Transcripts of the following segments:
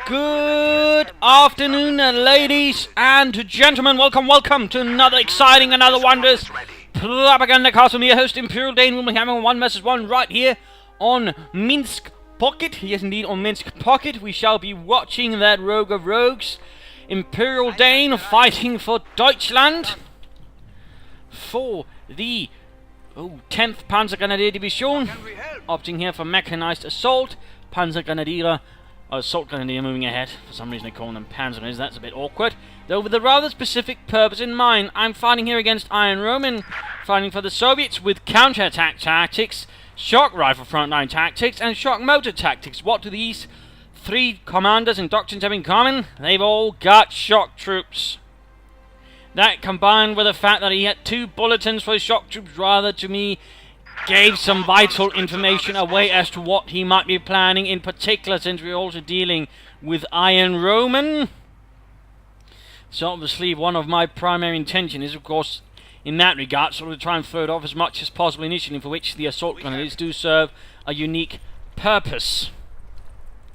Good afternoon, ladies and gentlemen. Welcome to another exciting, another wondrous Propagandacast with me, your host ImperialDane. We'll be having 1 vs 1 right here on Minsk Pocket. Yes, indeed, on Minsk Pocket. We shall be watching that rogue of rogues, ImperialDane, fighting for Deutschland for the 10th Panzergrenadier Division, opting here for mechanized assault. Panzergrenadier, assault grenadier moving ahead. For some reason they call them Panzergrenadiers, that's a bit awkward. Though with a rather specific purpose in mind. I'm fighting here against IronRoman, fighting for the Soviets with counter-attack tactics, shock rifle frontline tactics, and shock motor tactics. What do these three commanders and doctrines have in common? They've all got shock troops. That, combined with the fact that he had 2 bulletins for his shock troops, rather to me gave some vital information away as to what he might be planning, in particular since we're also dealing with IronRoman. So obviously one of my primary intention is, of course, in that regard, sort of to try and throw it off as much as possible initially, for which the assault grenadiers do serve a unique purpose.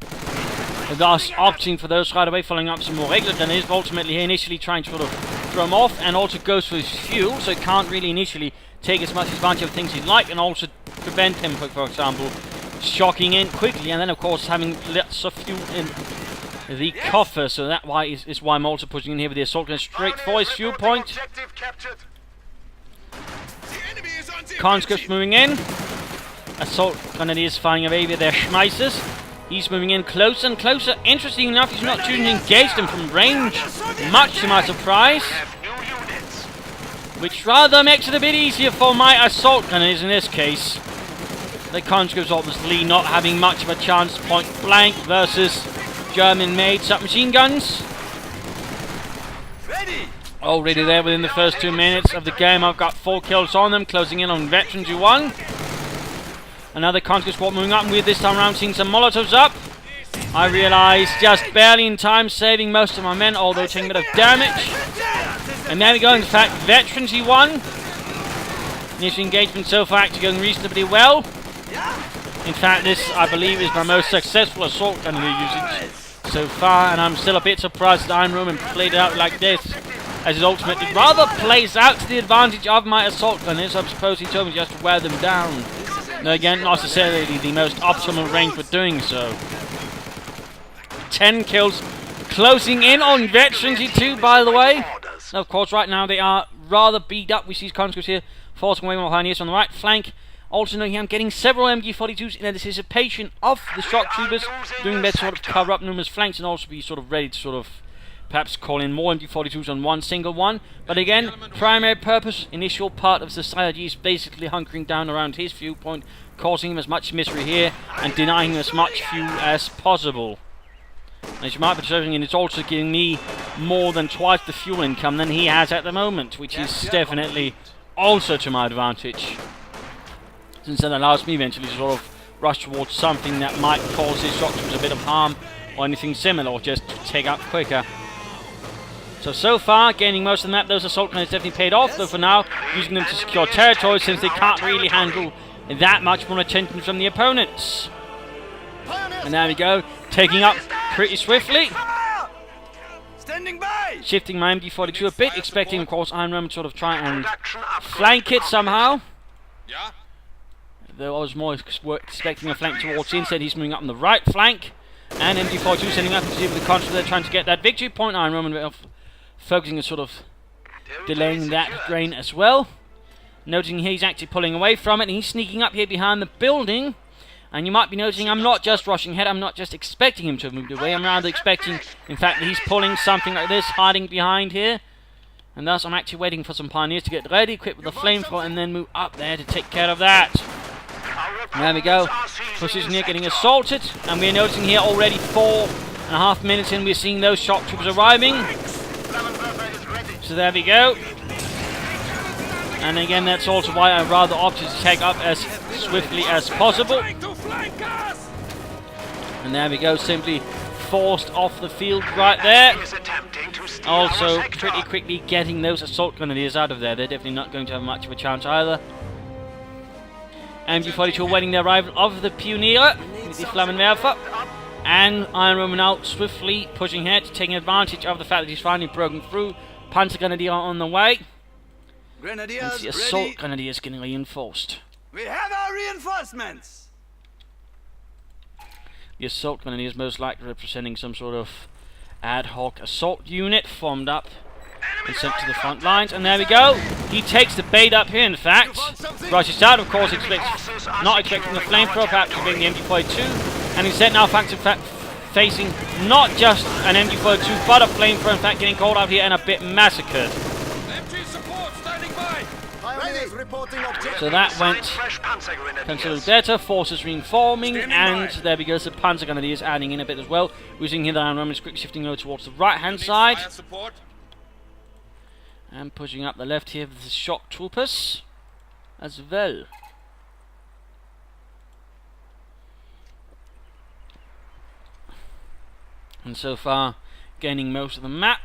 Thus opting for those right away, following up some more regular grenadiers, but ultimately initially trying to sort of throw him off, and also goes for his fuel, so he can't really initially take as much advantage of things he'd like, and also prevent him, for example, shocking in quickly, and then of course having lots of fuel in the coffer. So that is why I'm also pushing in here with the assault gun straight for his fuel point. Conscripts moving in. Assault grenadiers firing away with their schmeissers. He's moving in closer and closer. Interesting enough, he's not choosing to engage them from range, much to my surprise, which rather makes it a bit easier for my assault gunners in this case. The conscripts obviously not having much of a chance point blank versus German-made submachine guns. Already there within the first 2 minutes of the game, I've got 4 kills on them, closing in on Veterans U1. Another conscript squad moving up, and we're this time around seeing some Molotovs up. I realise just barely in time, saving most of my men, although taking a bit of damage. And there we go, in fact, Veterans E1. Initial engagement so far actually going reasonably well. In fact, this, I believe, is my most successful assault gunnery usage so far, and I'm still a bit surprised that IronRoman played it out like this, as it ultimately rather plays out to the advantage of my assault gunners. I suppose he told me just to wear them down. No, again, not necessarily the most optimal range for doing so. 10 kills, closing in on Veterans E2, by the way. Now, of course, right now they are rather beat up. We see conscripts here forcing away more pioneers on the right flank. Also knowing I'm getting several MG42s in anticipation of the shock troopers, doing better sort of cover up numerous flanks, and also be sort of ready to sort of perhaps call in more MG42s on one single one. But again, primary purpose, initial part of society is basically hunkering down around his viewpoint, causing him as much misery here and denying him as much fuel as possible. As you might be observing, and it's also giving me more than twice the fuel income than he has at the moment, which is definitely also to my advantage, since that allows me eventually to sort of rush towards something that might cause his shock troops a bit of harm, or anything similar, or just take up quicker. So far, gaining most of the map, those assault gunners definitely paid off, though for now, using them to secure territory, since they can't really handle that much more attention from the opponents. And there we go, taking up pretty swiftly. Shifting my MG42 a bit, expecting, of course, IronRoman to sort of try and flank it somehow. Though I was more expecting a flank towards the instead, he's moving up on the right flank. And MG42 sending up to see with the conscripts, they're trying to get that victory point. IronRoman focusing on sort of delaying that drain as well. Noticing here he's actually pulling away from it, and he's sneaking up here behind the building. And you might be noticing I'm not just rushing ahead, I'm not just expecting him to have moved away, I'm rather expecting, in fact, that he's pulling something like this, hiding behind here. And thus I'm actually waiting for some pioneers to get ready, equipped with a flamethrower, and then move up there to take care of that. And there we go, position here getting assaulted, and we're noticing here already 4.5 minutes in, we're seeing those shock troops arriving. So there we go. And again, that's also why I rather opted to take up as swiftly as possible. And there we go, simply forced off the field right there. Also, pretty quickly getting those assault grenadiers out of there. They're definitely not going to have much of a chance either. MG42 waiting the arrival of the Pioneer with the Flammenwerfer. And IronRoman out swiftly pushing ahead, taking advantage of the fact that he's finally broken through. Panzer Grenadier on the way. Grenadiers And the assault grenadiers getting reinforced. We have our reinforcements. The assault grenadiers most likely representing some sort of ad hoc assault unit formed up and sent to the front lines. And there we go. He takes the bait up here, in fact. Rushes out, of course, not expecting the flamethrower, perhaps being the MG42. And instead now facing not just an MG42, but a flamethrower, in fact, getting called out here and a bit massacred. So that went considerably better. Forces reforming, and there we go. The Panzer Grenadiers adding in a bit as well. We're seeing here that IronRoman is quickly shifting over towards the right-hand side. And pushing up the left here with the shock troopers as well. And so far, gaining most of the map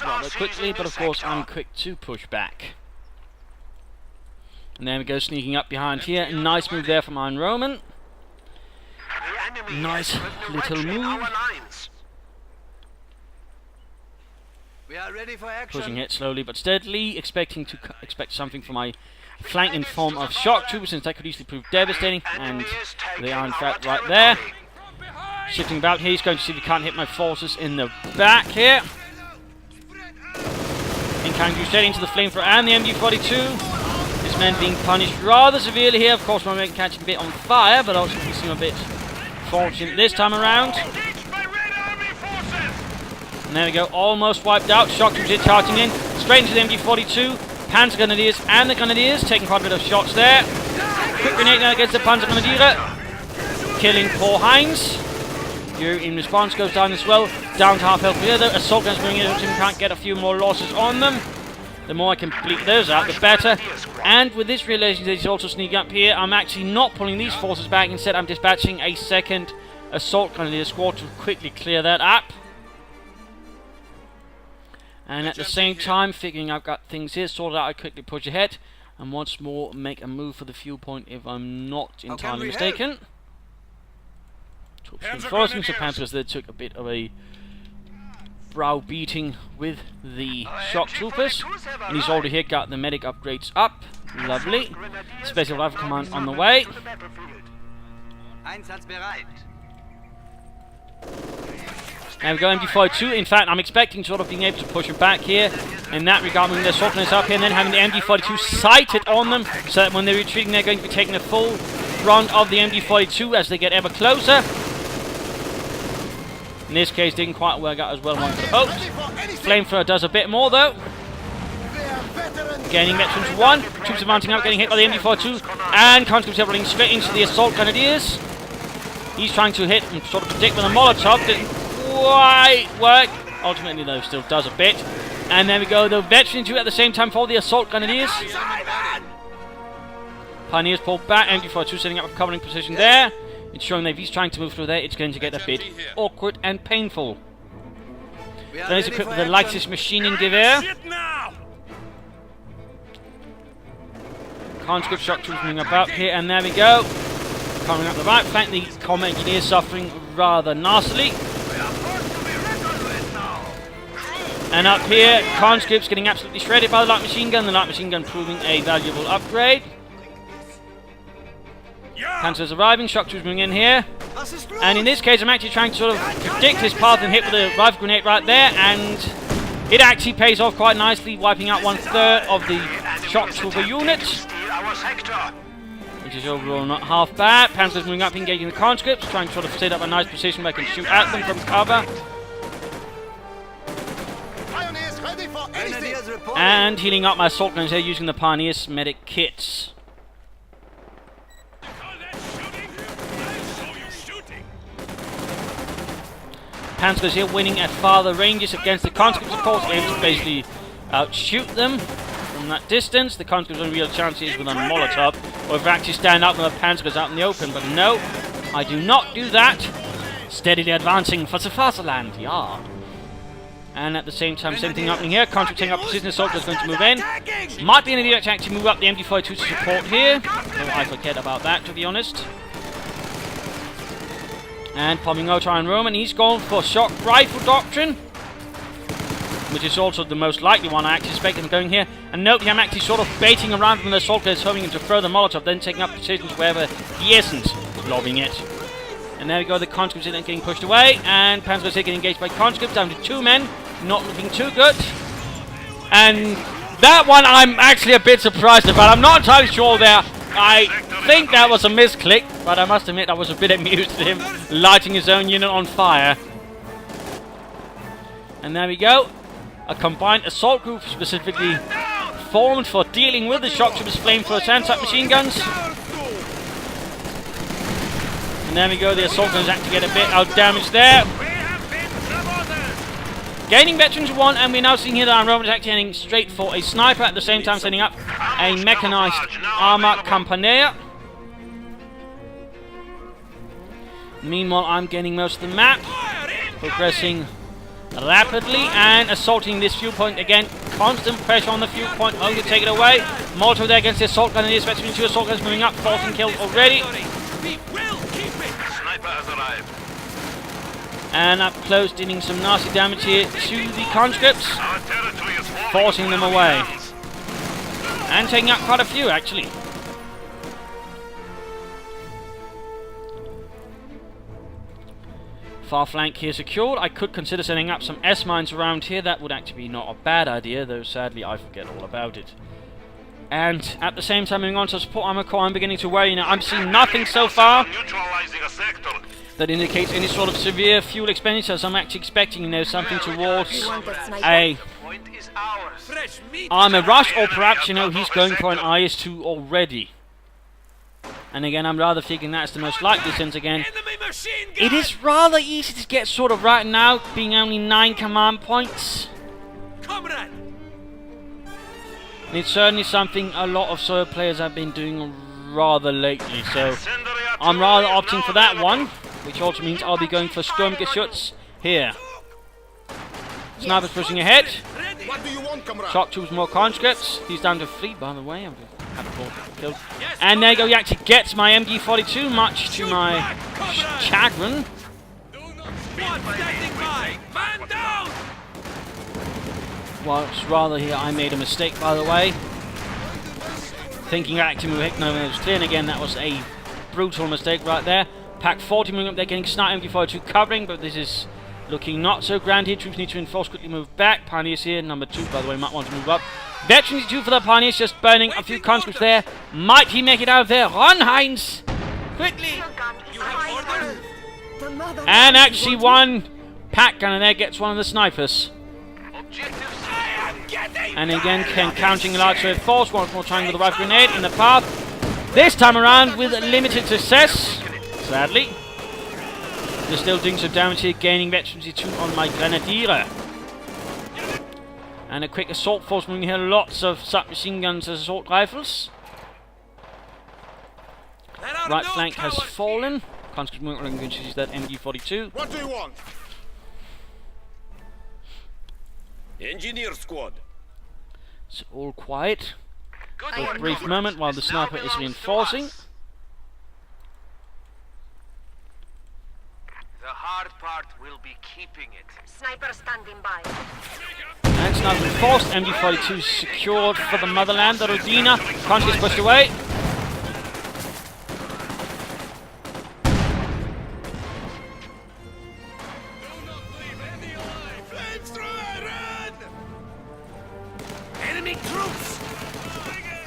rather quickly, but of course I'm quick to push back. And there we go, sneaking up behind here. Nice move there from IronRoman. Nice little move. We are ready for action. Pushing it slowly but steadily, expect something from my flank in form of shock troopers, since that could easily prove devastating, and they are in fact right there. Shifting about here, he's going to see if he can't hit my forces in the back here. Encountering straight into the flamethrower and the MG42. This man being punished rather severely here. Of course, my man catching a bit on fire, but also we seem a bit fortunate this time around. And there we go, almost wiped out. Shock troopers charging in, straight into the MG42. Panzer Grenadiers and the Grenadiers taking quite a bit of shots there. Quick grenade now against the Panzer Grenadier, killing poor Heinz. Here in response goes down as well, down to half health here. The assault guns bringing it up, so we can't get a few more losses on them. The more I can bleed those out, the better. And with this realization that he's also sneaking up here, I'm actually not pulling these forces back. Instead, I'm dispatching a second assault grenadier squad to quickly clear that up. And at the same time, figuring I've got things here sorted out, I quickly push ahead and once more make a move for the fuel point if I'm not entirely mistaken. Reinforcing, so Panthers there took a bit of a brow beating with the shock troopers, and he's already here got the medic upgrades up. Lovely. Special Rifle Command on the way. There we go, MG42. In fact, I'm expecting sort of being able to push him back here in that regard, moving their softness up here, and then having the MG42 sighted on them, so that when they're retreating, they're going to be taking the full brunt of the MG42 as they get ever closer. In this case, didn't quite work out as well as one could have hoped. Flamethrower does a bit more though. Gaining veterans 1. Troops are mounting up, getting hit by the MG42. And conscripts are rolling straight into the assault grenadiers. He's trying to hit and sort of predict with a Molotov. Didn't quite work. Ultimately though, still does a bit. And there we go, the veterans at the same time for the assault grenadiers. Pioneers pulled back, MG42 setting up a covering position there. It's showing that if he's trying to move through there, it's going to get a bit awkward and painful. Then he's equipped with the lightest machining gewehr. Conscript shock troops moving about here, and there we go. Coming up the right flank, the combat engineer suffering rather nastily. And up here, conscripts getting absolutely shredded by the light machine gun. The light machine gun proving a valuable upgrade. Panzers arriving, shock troops moving in here. And in this case, I'm actually trying to sort of predict his path and hit with a rifle grenade right there. And it actually pays off quite nicely, wiping out 1/3 of the shock trooper unit. Which is overall not half bad. Panzers moving up, engaging the conscripts, trying to sort of set up a nice position where I can shoot at them from cover. And healing up my assault guns here using the Pioneers medic kits. Panzers here winning at farther ranges against the conscripts, of course, able to basically outshoot them from that distance. The conscripts' only real chance is with a Molotov, or if I actually stand up when the Panzers out in the open, but no, I do not do that. Steadily advancing for the Fatherland, yeah. And at the same time, same thing happening here. Conscripts taking up position, soldiers going to move in. Might be an idiot to actually move up the MG42 to support here. No, I forget about that, to be honest. And popping out IronRoman, he's going for shock rifle doctrine, which is also the most likely one. I actually expect him going here. And note, I'm actually sort of baiting around from the assault players, hoping him to throw the Molotov, then taking up positions wherever he isn't lobbing it. And there we go, the conscripts are getting pushed away, and Panzer's getting engaged by conscripts, down to 2 men, not looking too good. And that one I'm actually a bit surprised about. I'm not entirely sure there. I think that was a misclick, but I must admit I was a bit amused at him lighting his own unit on fire. And there we go. A combined assault group specifically formed for dealing with the shock troopers, flamethrowers and submachine guns. And there we go, the assault guns actually get a bit out damaged there. Gaining veterans 1, and we're now seeing here that IronRoman is actually heading straight for a sniper, at the same time setting up a mechanized armor Campania. Meanwhile, I'm gaining most of the map, progressing rapidly and assaulting this fuel point again. Constant pressure on the fuel point, only to take it away. Molotov there against the assault gun, and it is between 2 assault guns moving up, 14 kills already. Sniper has arrived. And up close, dealing some nasty damage here to the conscripts, forcing them away. And taking out quite a few, actually. Far flank here secured. I could consider setting up some S-mines around here. That would actually be not a bad idea, though sadly I forget all about it. And at the same time, moving on to support armor core, I'm beginning to worry. Now, I'm seeing nothing so far that indicates any sort of severe fuel expenditures. I'm actually expecting, something towards a armor rush, or perhaps, he's going for an IS-2 already. And again, I'm rather thinking that's the most likely, since again, it is rather easy to get sort of right now, being only 9 command points. And it's certainly something a lot of solo players have been doing rather lately, so I'm rather opting for that one, which also means I'll be going for Sturmgeschütz here. Snipers pushing ahead. Shock troops, more conscripts. He's down to 3, by the way. I'm just happy for kills. And there you go, he actually gets my MG42, much to my chagrin. Whilst rather here, I made a mistake, by the way. Thinking actually Muhekno was clear, and again, that was a brutal mistake right there. Pack 40 moving up there, getting Sniper MG42 covering, but this is looking not so grand here. Troops need to enforce, quickly move back. Pioneers here, number 2, by the way, might want to move up. Veterans 2 for the Pioneers, just burning a few conscripts there. Might he make it out of there? Run, Heinz! Quickly! And actually one pack gunner there gets one of the snipers. And again, counting a large surge force, once more trying with the rifle grenade in the path. This time around with limited success, sadly. They're still doing some damage here, gaining veterans 2 on my Grenadier. And a quick assault force moving here, lots of submachine guns as assault rifles. Right flank has fallen. Conscript movement going to use that MG42. What do you want? Engineer squad. It's all quiet for a brief moment while the sniper is reinforcing. The hard part will be keeping it. Sniper standing by. And sniper reinforced. MG42 secured for the motherland. The Rodina. Conscripts pushed away. Enemy troops!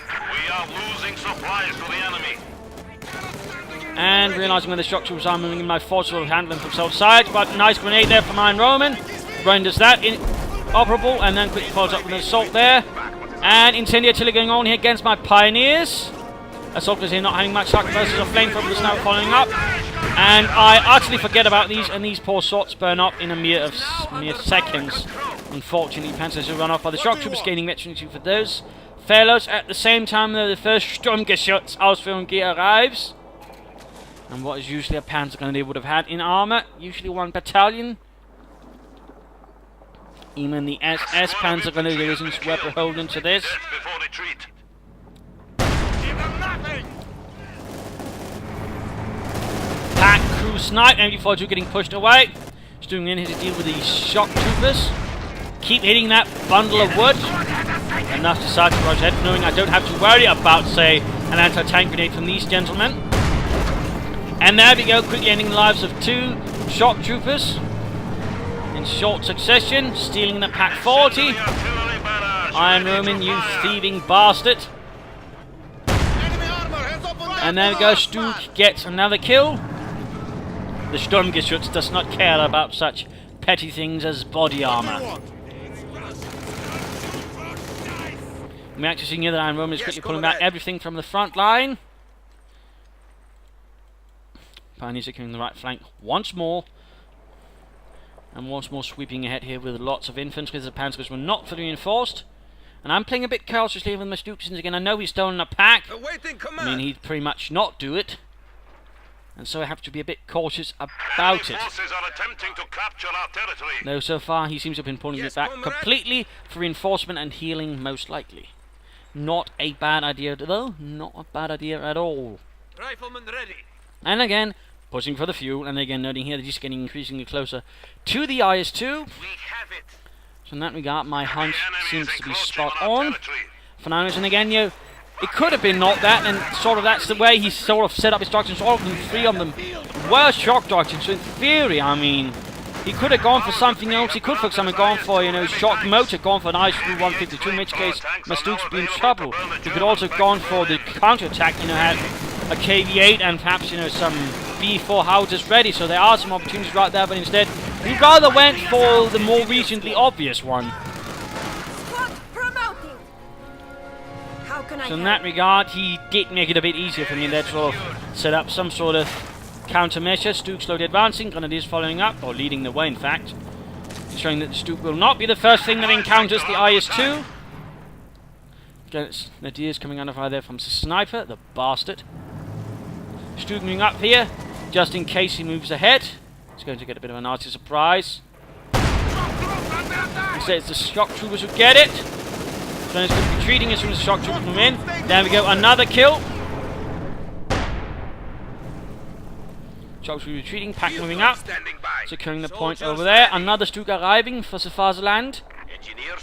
We are losing supplies to the enemy. And realizing when the shock troops are moving in, my force will handle them from both sides. But nice grenade there from IronRoman. Renders that inoperable, and then quickly follows up with an assault there. And incendiary artillery going on here against my Pioneers. Assaulters here not having much luck versus a flamethrower with the sniper following up. And I utterly forget about these, and these poor shots burn up in a mere seconds. Unfortunately, Panzers are run off by the shock troopers, gaining veterancy for those fellows. At the same time, the first Sturmgeschütz Ausführung arrives. And what is usually a Panzer Grenadier would have had in armor, usually 1 battalion. Even the SS Panzer Grenadier isn't well beholden to this. Pack snipe. MG42 getting pushed away. Doing in here to deal with these shock troopers. Keep hitting that bundle of wood. Enough to start to rush ahead, knowing I don't have to worry about, say, an anti-tank grenade from these gentlemen. And there we go, quickly ending the lives of 2 shock troopers in short succession, stealing the Pack 40. IronRoman, you thieving bastard. And there we go, Stug gets another kill. The Sturmgeschütz does not care about such petty things as body armor. We're actually seeing here that IronRoman is quickly pulling back everything from the front line. Pioneers securing the right flank once more. And once more sweeping ahead here with lots of infantry. The Panzers were not fully reinforced. And I'm playing a bit cautiously with my Stukes again. I know he's stolen a pack. I mean, he'd pretty much not do it. And so I have to be a bit cautious about it. Though so far he seems to have been pulling it back completely for reinforcement and healing, most likely. Not a bad idea though. Not a bad idea at all. Rifleman ready. And again, pushing for the fuel. And again, noting here that he's getting increasingly closer to the IS-2. We have it. So in that regard, my hunch seems to be spot on. For now, and again, you know, it could have been not that, and sort of that's the way he sort of set up his doctrines. All of them, 3 of them, were shock doctrines. So in theory, I mean, he could have gone for something else. He could, for example, gone for, you know, shock motor, gone for an IS-152, in which case Mastouk's be in trouble. He could also have gone for the counter-attack, you know, had a KV-8 and perhaps, you know, some B4 howitzers ready. So there are some opportunities right there, but instead, he rather went for the more recently obvious one. So in that regard, he did make it a bit easier for me there to sort of set up some sort of countermeasure. Stug slowly advancing, Grenadiers following up, or leading the way in fact. Showing that the Stug will not be the first thing that encounters the IS-2. Grenadiers coming under fire there from the sniper, the bastard. Stug moving up here, just in case he moves ahead. He's going to get a bit of a nasty surprise. Instead it's the shock troopers who get it. So he's going to be retreating as soon as the shock troopers come in. There we go, another kill. Shock troopers retreating, pack moving up. Securing the point over there. Another Stug arriving for Safazerland.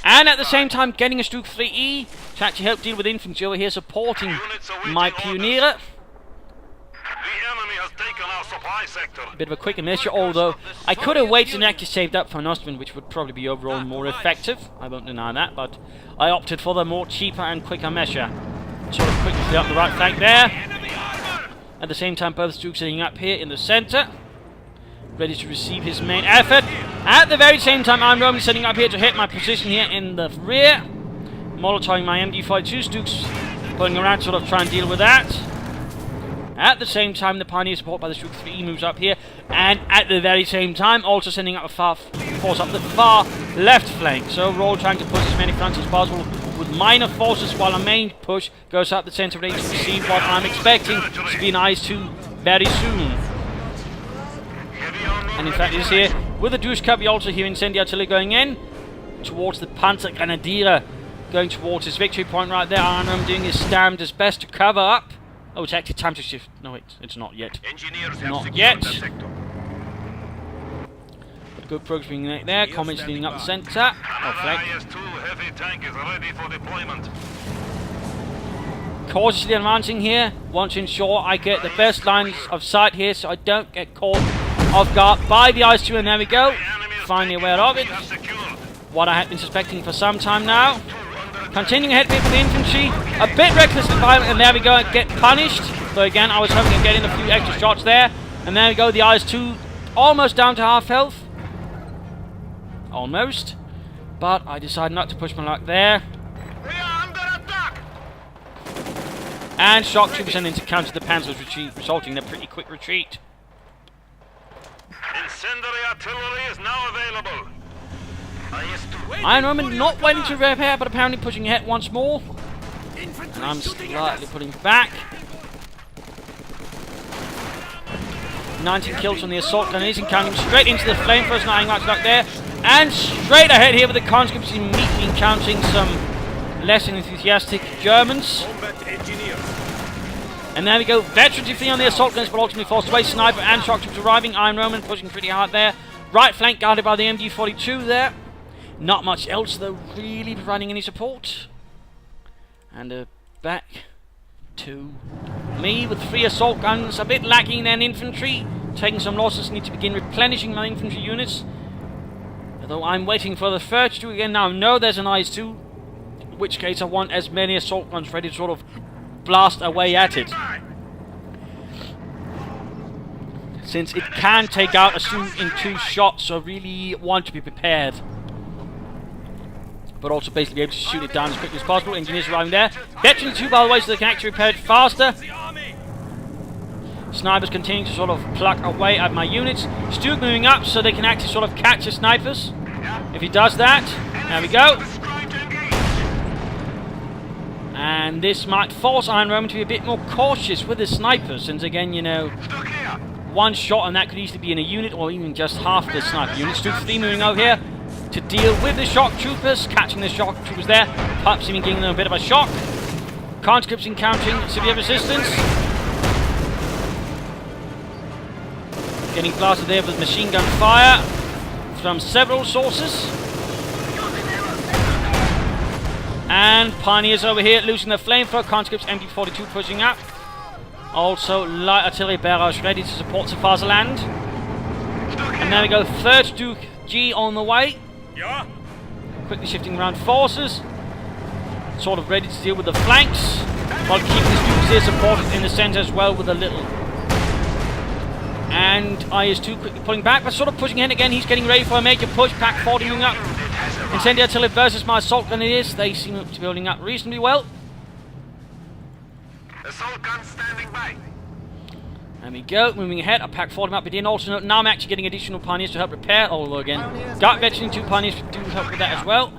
And at the same time getting a Stug 3E to actually help deal with infantry over here, supporting my Pioniere. A bit of a quicker measure, although I could have waited and actually saved up for an Ostwind, which would probably be overall more effective. I won't deny that, but I opted for the more cheaper and quicker measure. Sort of quickly fill up the right flank there. At the same time, both Stugs sitting up here in the centre, ready to receive his main effort. At the very same time, IronRoman setting up here to hit my position here in the rear. Molotoving my MG42, Stugs going around to sort of try and deal with that. At the same time, the Pioneer support by the Stug 3E moves up here, and at the very same time, also sending up a force up the far left flank. So we're all trying to push as many fronts as possible with minor forces, while our main push goes up the centre range to receive what I'm expecting to be an IS-2 very soon. And in fact, it is here with the Duschka. We also hear incendiary artillery going in towards the Panzer Grenadier, going towards his victory point right there. IronRoman doing his damnedest best to cover up. Oh, it's actually time to shift. No, wait, it's not yet. Not yet. But good progress being made there. Comments leading up the centre. Oh, flank. Cautiously advancing here. Want to ensure I get the best lines of sight here so I don't get caught off guard by the IS-2. And there we go. Finally aware of it. What I had been suspecting for some time now. Continuing ahead with the infantry, a bit reckless and violent, and there we go, get punished. So again, I was hoping to get in a few extra shots there. And there we go, the IS-2 almost down to half health. Almost. But I decided not to push my luck there. And shock troopers sent in to counter the Panzer's retreat, resulting in a pretty quick retreat. Incendiary artillery is now available. IronRoman not waiting to repair, but apparently pushing ahead once more. And I'm slightly pulling back. 19 kills from the assault grenades and counting straight into the flamethrowers, not much luck there. And straight ahead here with the conscripts immediately encountering some less enthusiastic Germans. And there we go. Veteran defeat on the assault guns, but ultimately forced away. Sniper and shock troops arriving. IronRoman pushing pretty hard there. Right flank guarded by the MG42 there. Not much else though, really providing any support. And back to me with 3 assault guns. A bit lacking then infantry. Taking some losses, need to begin replenishing my infantry units. Although I'm waiting for the third to again now. No, there's an IS-2. In which case I want as many assault guns ready to sort of blast away at it. Since it can take out a suit in 2 shots, so I really want to be prepared. But also basically be able to shoot it down as quickly as possible. Engineers arriving there. Veteran 2 by the way, so they can actually repair it faster. Snipers continuing to sort of pluck away at my units. Stuke moving up so they can actually sort of catch the snipers. If he does that, there we go. And this might force IronRoman to be a bit more cautious with the snipers, since again, you know, 1 shot and that could easily be in a unit or even just half the sniper unit. Stuke 3 moving over here to deal with the shock troopers, catching the shock troopers there, perhaps even giving them a bit of a shock. Conscripts encountering severe resistance. Getting blasted there with machine gun fire from several sources. And Pioneers over here losing their flamethrower. Conscripts MG42 pushing up. Also light artillery barrage ready to support the Fatherland. And there we go, 3rd Duke G on the way. Quickly shifting around forces. Sort of ready to deal with the flanks. While keeping the Dukes here supported in the centre as well with a little. And IS-2 quickly pulling back, but sort of pushing in again. He's getting ready for a major push. Pack 40 moving up. Incendiary artillery versus my assault grenadiers. They seem to be holding up reasonably well. Assault gun standing by. There we go, moving ahead. I pack 40 up again. Also note, now I'm actually getting additional Pioneers to help repair. Although again, Dark Veteran 2 Pioneers do help with that as well.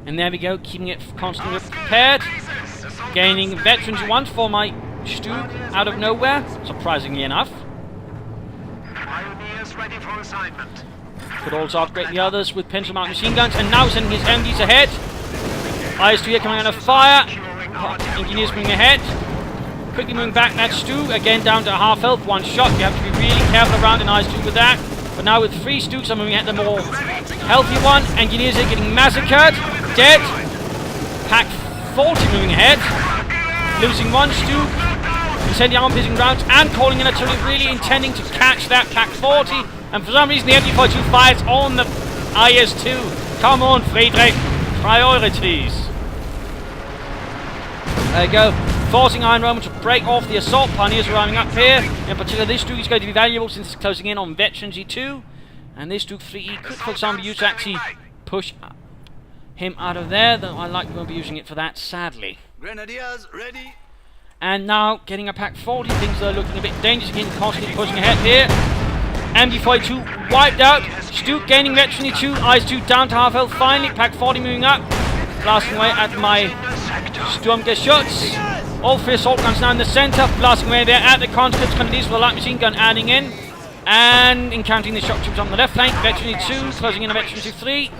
And there we go, keeping it constantly prepared. Gaining Veterans 1 for my Stuke out of nowhere, surprisingly enough. Pioneers ready for assignment. Could also upgrade the others with pencil mount machine guns, and now sending his MGs ahead. IS-2 here coming under fire. Engineers moving ahead. Quickly moving back, that's Stu, again down to half health, 1 shot. You have to be really careful around in IS-2 with that. But now with 3 Stukes, I'm moving at the more healthy one. Engineers here getting massacred, dead. Pack 40 moving ahead. Losing 1 Stuke. Sending arm piercing rounds and calling in artillery, really intending to catch that Pack 40. And for some reason the MG42 fires on the IS-2. Come on, Friedrich. Priorities. There you go. Forcing IronRoman to break off the assault. Pioneers are arriving up here. In particular, this Duke is going to be valuable since it's closing in on Veteran G2. And this Duke 3E could, for example, use to actually push him out of there. Though I like won't be using it for that, sadly. Grenadiers ready. And now getting a Pack 40. Things are looking a bit dangerous again. Constantly pushing ahead here. MG42 wiped out. Stuke gaining Veteran G2. IS-2 down to half health. Finally, Pack 40 moving up. Blasting away at my Sturmgeschütz. All 3 assault guns now in the centre. Blasting away there at the conscripts. Grenadiers with a light machine gun adding in. And encountering the shock troops on the left flank. Veteran G2 closing in on Veteran G3.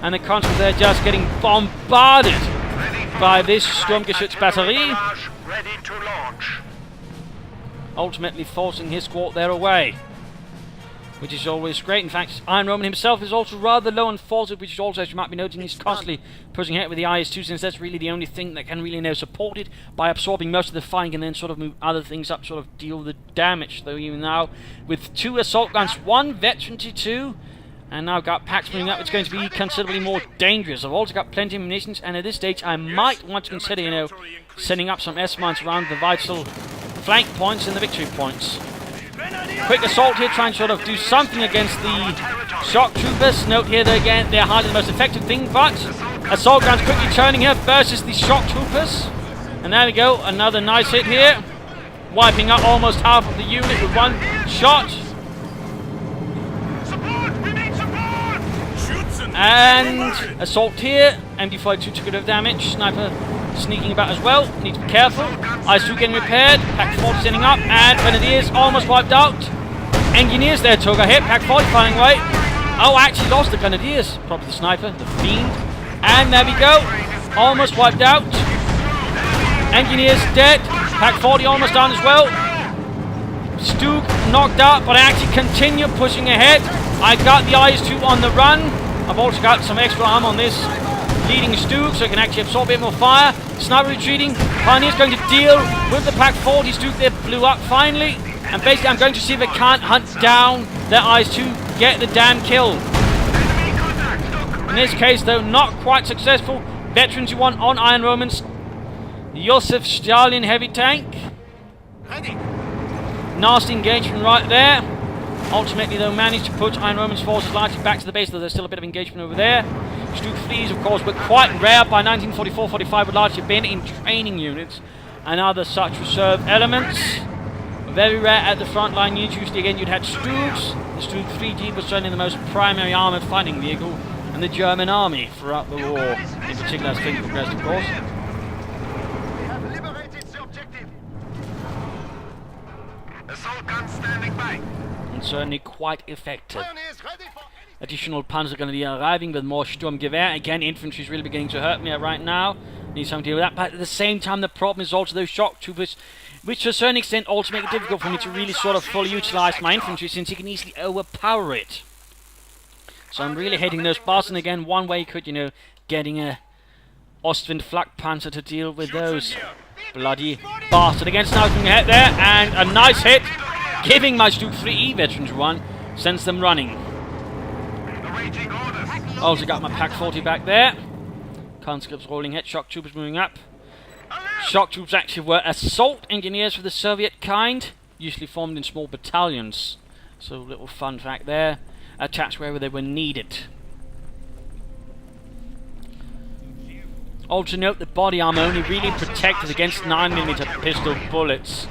And the conscripts there just getting bombarded by this Sturmgeschütz battery. Ready to launch. Ultimately forcing his squad there away, which is always great. In fact, IronRoman himself is also rather low on forces, which is also, as you might be noting, he's constantly pushing ahead with the IS-2, since that's really the only thing that can really now support it by absorbing most of the firing and then sort of move other things up, sort of deal with the damage. Though even now, with 2 assault guns, 1 Veteran T2, and now got packs moving up, it's going to be considerably more dangerous. I've also got plenty of munitions, and at this stage I might want to consider, you know, setting up some S-mines around the vital flank points and the victory points. Quick assault here, trying to sort of do something against the shock troopers. Note here that again, they're hardly the most effective thing, but assault guns quickly turning here versus the shock troopers. And there we go, another nice hit here. Wiping out almost half of the unit with 1 shot. And assault here. MG42 took a bit of damage. Sniper sneaking about as well. Need to be careful. IS-2 getting repaired. Pack 40 sending up. And Grenadiers almost wiped out. Engineers there took a hit. Pack 40 firing away. Oh, actually lost the Grenadiers. Probably the sniper, the fiend. And there we go. Almost wiped out. Engineer's dead. Pack 40 almost done as well. Stug knocked out, but I actually continue pushing ahead. I got the IS-2 on the run. I've also got some extra arm on this leading Stug, so I can actually absorb a bit more fire. Sniper retreating. Pioneer's going to deal with the Pack 40. Stug there blew up finally. And basically I'm going to see if I can't hunt down their IS-2, get the damn kill. In this case though, not quite successful. Veterans you want on IronRoman's Joseph Stalin heavy tank. Nasty engagement right there. Ultimately though managed to put IronRoman's forces largely back to the base, though there's still a bit of engagement over there. Stug 3s of course were quite rare by 1944-45, would largely been in training units and other such reserve elements. Very rare at the front line units. Usually again you'd had Stugs. The Stug 3G was certainly the most primary armoured fighting vehicle in the German army throughout the war, in particular as things progressed of course. Assault gun standing by. And certainly quite effective. Additional Panzer are going to be arriving with more Sturmgewehr. Again, infantry is really beginning to hurt me right now. Need something to deal with that. But at the same time, the problem is also those shock troopers, which to a certain extent also make it difficult for me to really sort of fully utilize my infantry, since you can easily overpower it. So I'm really hating those bastards. And again, one way you could, you know, getting a Ostwind Flak Panzer to deal with those bloody bastard. Again, sniping ahead there, and a nice hit, giving my Stug 3E veterans one, sends them running. Also got my Pack 40 back there. Conscripts rolling ahead, shock troopers moving up. Shock troops actually were assault engineers for the Soviet kind, usually formed in small battalions. So a little fun fact there, attached wherever they were needed. Also note that body armor only really protected against 9mm pistol bullets.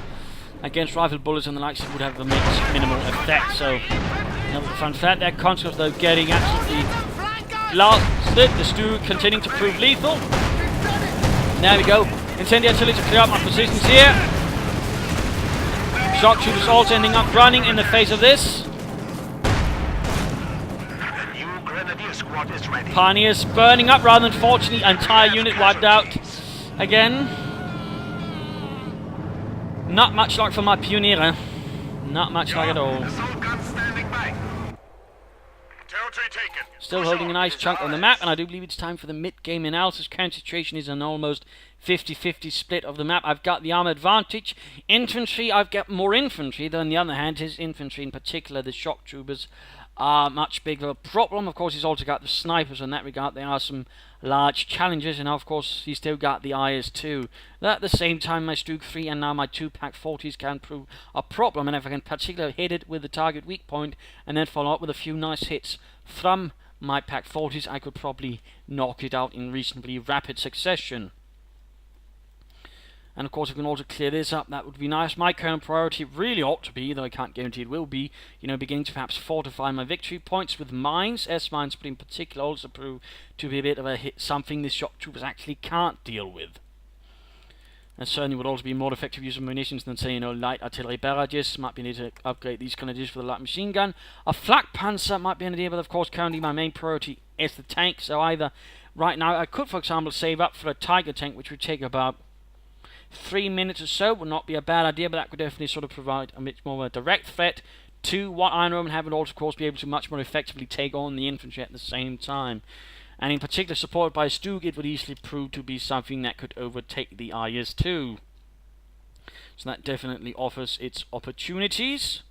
Against rifle bullets and the likes, it would have a minimal effect. So another fun fact there. Conscripts though getting absolutely blasted. The Stug continuing to prove lethal. There we go. Incendiary artillery to clear up my positions here. Shock troopers also ending up running in the face of this. Pioneers burning up rather than fortunately entire unit wiped out. Again, not much luck for my Pioniere. Not much luck at all. Still holding a nice chunk on the map, and I do believe it's time for the mid-game analysis. Current situation is an almost 50-50 split of the map. I've got the armor advantage. Infantry, I've got more infantry, though on the other hand, his infantry, in particular the shock troopers, are much bigger a problem. Of course, he's also got the snipers in that regard. There are some large challenges, and of course, he's still got the IS-2. At the same time, my Stug 3 and now my 2 Pack 40s can prove a problem, and if I can particularly hit it with the target weak point, and then follow up with a few nice hits from my Pack 40s, I could probably knock it out in reasonably rapid succession. And of course, if we can also clear this up, that would be nice. My current priority really ought to be, though I can't guarantee it will be, you know, beginning to perhaps fortify my victory points with mines. S-mines, but in particular, also prove to be a bit of a hit, something the shock troopers actually can't deal with. And certainly would also be more effective use of munitions than, say, you know, light artillery barrages. Might be needed to upgrade these grenadiers for the light machine gun. A flak panzer might be an idea, but of course, currently my main priority is the tank. So either right now, I could, for example, save up for a Tiger tank, which would take about 3 minutes or so. Would not be a bad idea, but that could definitely sort of provide a bit more of a direct threat to what IronRoman have, and also, of course, be able to much more effectively take on the infantry at the same time. And in particular, supported by Stug, it would easily prove to be something that could overtake the IS-2. So that definitely offers its opportunities.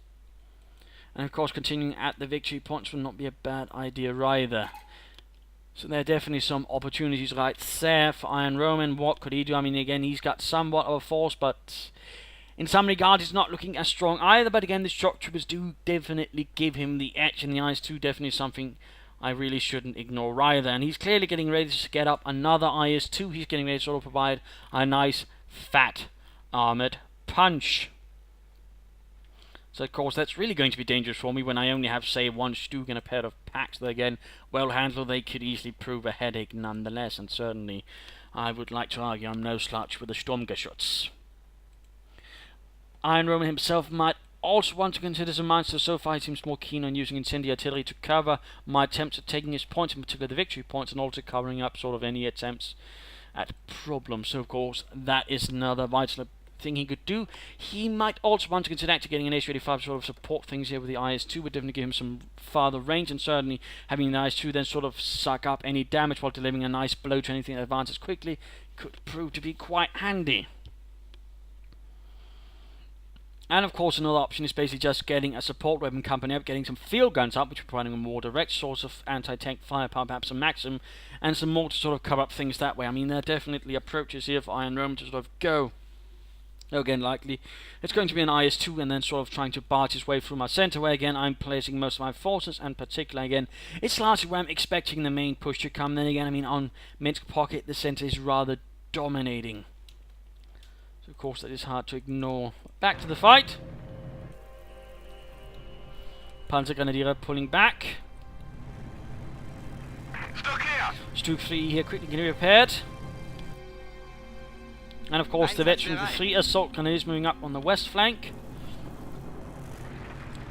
And of course, continuing at the victory points would not be a bad idea either. So there are definitely some opportunities right there for IronRoman. What could he do? I mean, again, he's got somewhat of a force, but in some regard, he's not looking as strong either. But again, the shock troopers do definitely give him the edge, and the IS-2 definitely something I really shouldn't ignore either. And he's clearly getting ready to get up another IS-2. He's getting ready to sort of provide a nice, fat, armoured punch. So of course that's really going to be dangerous for me when I only have, say, one Stug and a pair of packs that, again, well handled, they could easily prove a headache nonetheless. And certainly I would like to argue I'm no slouch with the Sturmgeschütz. IronRoman himself might also want to consider some mines, so far he seems more keen on using incendiary artillery to cover my attempts at taking his points, in particular the victory points, and also covering up sort of any attempts at problems. So of course that is another vital thing he could do. He might also want to consider actually getting an H-85 sort of support things here with the IS-2 would definitely give him some farther range, and certainly having the IS-2 then sort of suck up any damage while delivering a nice blow to anything that advances quickly could prove to be quite handy. And of course another option is basically just getting a support weapon company up, getting some field guns up, which are providing a more direct source of anti-tank firepower, perhaps a Maxim, and some more to sort of cover up things that way. I mean, there are definitely approaches here for IronRoman to sort of go. Again, likely it's going to be an IS-2 and then sort of trying to barge his way through my center, where again I'm placing most of my forces, and particularly again it's largely where I'm expecting the main push to come. Then again, I mean, on Minsk pocket the center is rather dominating, so of course that is hard to ignore. Back to the fight. Panzergrenadier pulling back. Stuck here. Stuke 3 here quickly getting repaired. And of course the veterans with 3 assault grenadiers moving up on the west flank.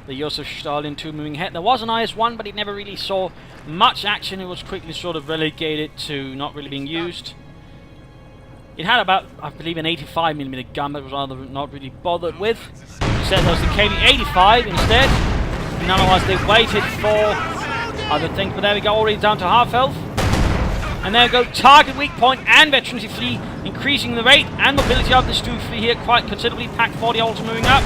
The Josef Stalin 2 moving ahead. There was an IS-1, but it never really saw much action. It was quickly sort of relegated to not really being used. It had about, I believe, an 85mm gun, but was rather not really bothered with. Instead there was the KV-85 instead. And otherwise they waited for other things, but there we go, already down to half health. And there we go, target weak point and veterancy 3 increasing the rate and mobility of the Stu 3 here quite considerably. Pack 40 also moving up.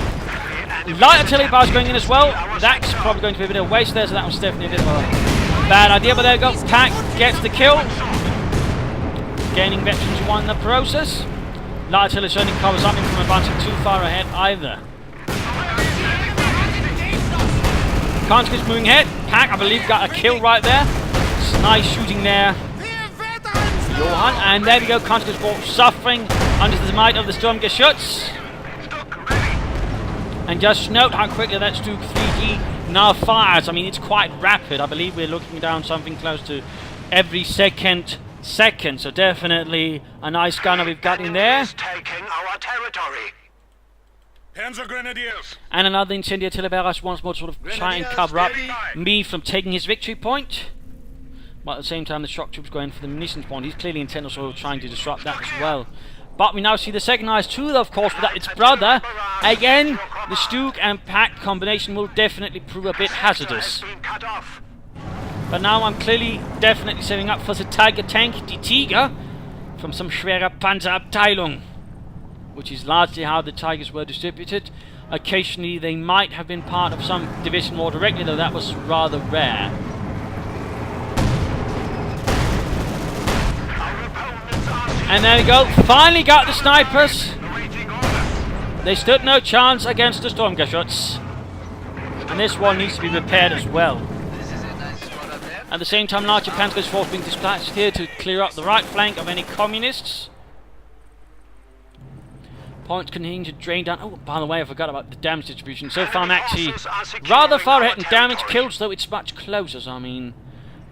Light artillery bars going in as well. That's probably going to be a bit of a waste there, so that was definitely a bit of a bad idea. But there we go, Pack gets the kill, gaining veterans 1 in the process. Light artillery certainly covers up him from advancing too far ahead either. Kanskis moving ahead. Pack, I believe, got a kill right there. It's nice shooting there. Johan, and there we go, Kanskis suffering under the might of the Sturmgeschütz. And just note how quickly that Stuke 3G now fires. I mean, it's quite rapid. I believe we're looking down something close to every second. So definitely a nice gunner we've got in there. Taking our territory. Panzer Grenadiers. And another incendiary artillery once more to sort of try and cover up me from taking his victory point. But at the same time the shock troops going for the munitions point. He's clearly intent on sort of trying to disrupt that as well. But we now see the second IS-2, of course, without its brother. Again, the Stuke and Pack combination will definitely prove a bit hazardous. But now I'm clearly definitely setting up for the Tiger tank, the Tiger, from some schwerer Panzerabteilung, which is largely how the Tigers were distributed. Occasionally they might have been part of some division more directly, though that was rather rare. And there we go, finally got the snipers. They stood no chance against the Sturmgeschütz. And this one needs to be repaired as well. At the same time, larger Panzer's force being dispatched here to clear up the right flank of any communists. Points continuing to drain down. Oh, by the way, I forgot about the damage distribution. So far I'm actually rather far ahead in damage kills, though it's much closer. So I mean,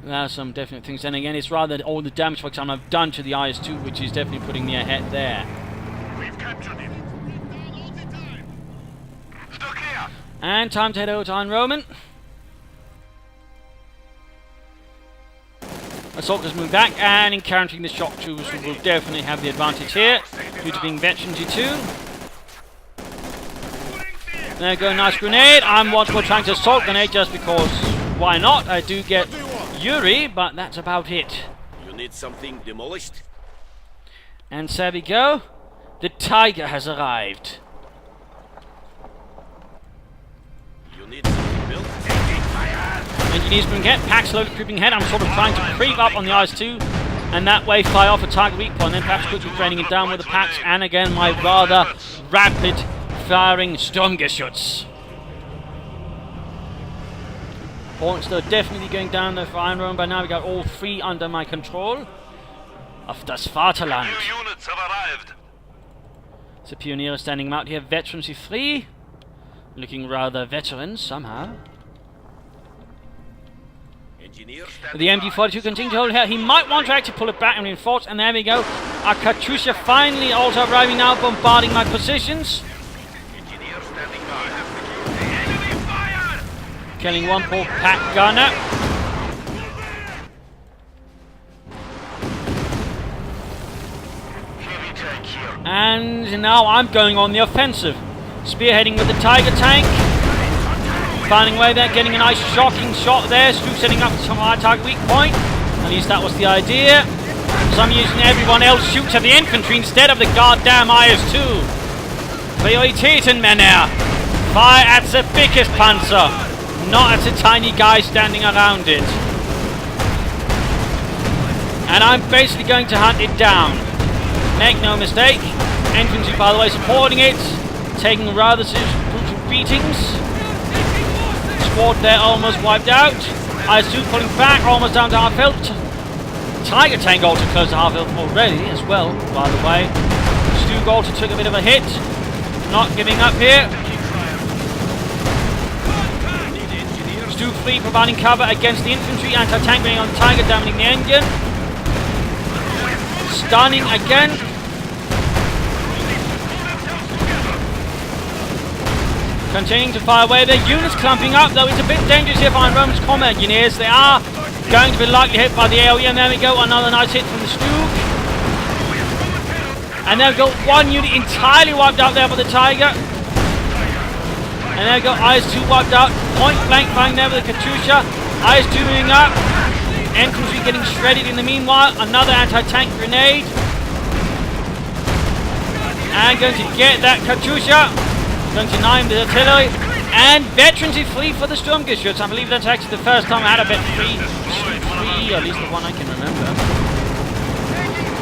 there are some definite things. Then again, it's rather all the damage, for example, I've done to the IS-2, which is definitely putting me ahead there. We've captured him. Stuck here. And time to head over to IronRoman. Assaulters move back, and encountering the shock troops who will definitely have the advantage here, due to being veterans too. There we go, nice grenade. I'm once more trying to assault grenade just because, why not? I do get Yuri, but that's about it. You need something demolished? And there we go. The Tiger has arrived. You need something built? Engineers moving ahead, Pack slowly creeping ahead. I'm sort of trying to creep up on the IS-2 and that way fire off a target weak point, then perhaps quickly draining it down with the Packs, and again my rather rapid firing Sturmgeschütz. Points though definitely going down there for IronRoman. By now we got all 3 under my control of das Vaterland. New units have arrived. The Pionier is standing out here, veterans 3, looking rather veteran somehow. The MG42 continuing to hold here. He might want to actually pull it back and reinforce, and there we go. Our Katyusha finally also arriving now, bombarding my positions. Killing one poor Pack gunner. And now I'm going on the offensive. Spearheading with the Tiger tank. Finding a way there, getting a nice shocking shot there. Stu setting up some high target weak point. At least that was the idea. Some using everyone else shoots at the infantry instead of the goddamn IS-2. Prioritäten, Männer. Fire at the biggest panzer, not at the tiny guy standing around it. And I'm basically going to hunt it down. Make no mistake. Infantry, by the way, supporting it. Taking rather brutal beatings. Squad there almost wiped out. IS-2 pulling back, almost down to half health. Tiger tank also close to half health already as well, by the way. Stu also took a bit of a hit. Not giving up here. Stu 3 providing cover against the infantry. Anti-tank being on the Tiger, damaging the engine. Stunning again. Continuing to fire away. Their units clumping up, though it's a bit dangerous here for IronRoman's combat engineers. They are going to be likely hit by the AoE, and there we go. Another nice hit from the Stu. And there we go. One unit entirely wiped out there by the Tiger. And there we go. IS-2 wiped out. Point blank firing there with the Katyusha. IS-2 moving up. Infantry getting shredded in the meanwhile. Another anti-tank grenade. And going to get that Katyusha. Going to 9 with artillery. And veterans is free for the Sturmgeschütz. I believe that's actually the first time I had a vet free, or at least the one I can remember.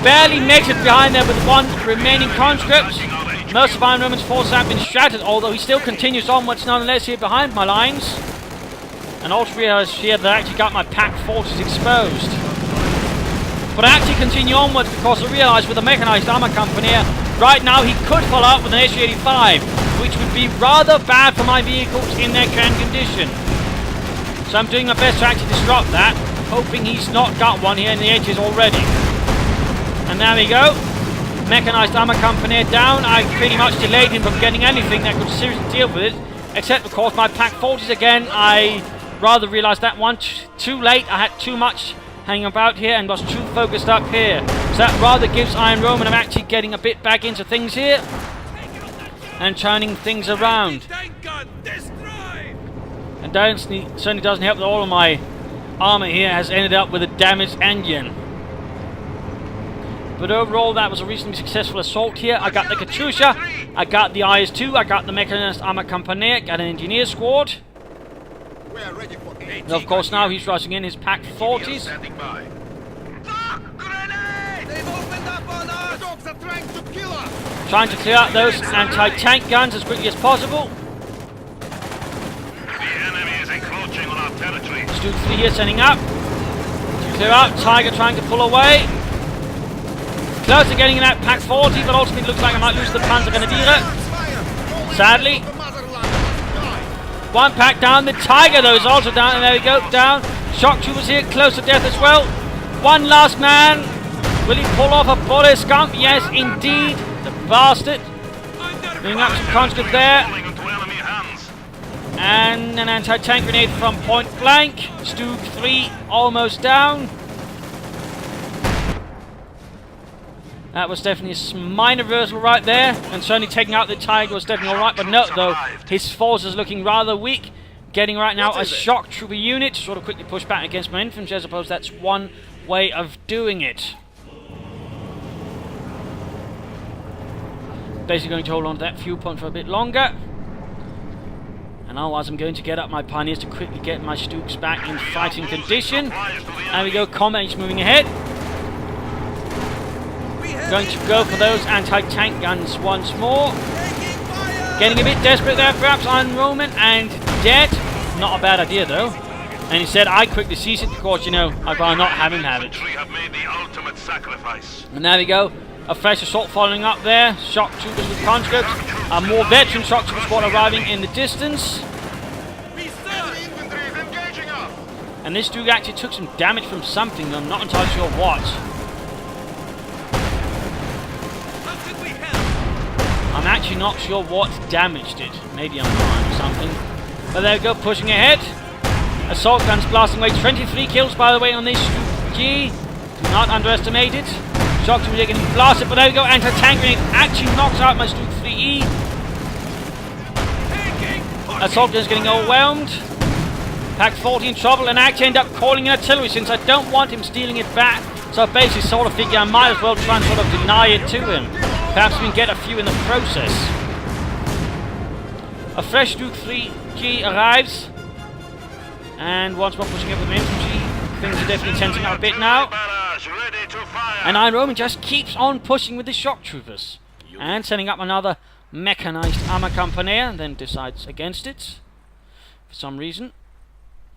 Barely makes it behind there with one remaining conscript. Most of IronRoman's forces have been shattered, although he still continues onwards nonetheless here behind my lines. And also realised here that I actually got my packed forces exposed. But I actually continue onwards because I realised with the mechanised armour company here, right now he could follow up with an SU-85, which would be rather bad for my vehicles in their current condition. So I'm doing my best to actually disrupt that, hoping he's not got one here in the edges already. And there we go. Mechanised armour company down. I pretty much delayed him from getting anything that could seriously deal with it, except of course my packed forces again. I rather realised that one too late. I had too much hanging about here and was too focused up here. So that rather gives IronRoman I'm actually getting a bit back into things here and turning things around. And certainly doesn't help that all of my armour here has ended up with a damaged engine. But overall, that was a reasonably successful assault here. I got the Katyusha, I got the IS-2, I got the Mechanized Armour Company, I got an engineer squad. And of course now he's rushing in his packed 40s. Trying to clear out those anti-tank guns as quickly as possible. The enemy is encroaching on our territory. Stu 3 here setting up. To clear out, Tiger trying to pull away. Close to getting in that pack 40, but ultimately it looks like I might lose the Panzergrenadiere. Sadly. One pack down, the Tiger though is also down, and there we go, down. Shock troopers here, close to death as well. One last man. Will he pull off a bullet skunk? Yes, indeed. The bastard. Moving up some conscript there. And an anti-tank grenade from point blank. Stu 3 almost down. That was definitely a minor reversal right there, and certainly taking out the Tiger was definitely alright, but note though, his force is looking rather weak. Getting right now a shock trooper unit to sort of quickly push back against my infantry. I suppose that's one way of doing it. Basically going to hold on to that fuel point for a bit longer. And otherwise I'm going to get up my pioneers to quickly get my Stooks back in fighting condition. There we go, combat is moving ahead. Going to go for those anti-tank guns once more. Getting a bit desperate there, perhaps IronRoman, and dead. Not a bad idea though. And instead I quickly seize it because, you know, I'd rather not have him have it. And there we go. A fresh assault following up there. Shock troopers with conscripts. A more veteran shock trooper squad arriving in the distance. And this dude actually took some damage from something, I'm not entirely sure what. I'm actually not sure what damaged it. Maybe I'm blind or something. But there we go, pushing ahead. Assault guns blasting away. 23 kills, by the way, on this G. Do not underestimate it. Shock troopers are getting blasted, but there we go. Anti-tank grenade actually knocks out my Stuke 3E. Assault gun's getting overwhelmed. Pack 40 in trouble, and I actually end up calling in artillery since I don't want him stealing it back. So I basically sort of figure I might as well try and sort of deny it to him. Perhaps we can get a few in the process. A fresh Stuke 3G arrives. And once more pushing up with infantry. Things are definitely tensing up a bit now. And IronRoman just keeps on pushing with the shock troopers. And sending up another mechanized armor company, and then decides against it. For some reason.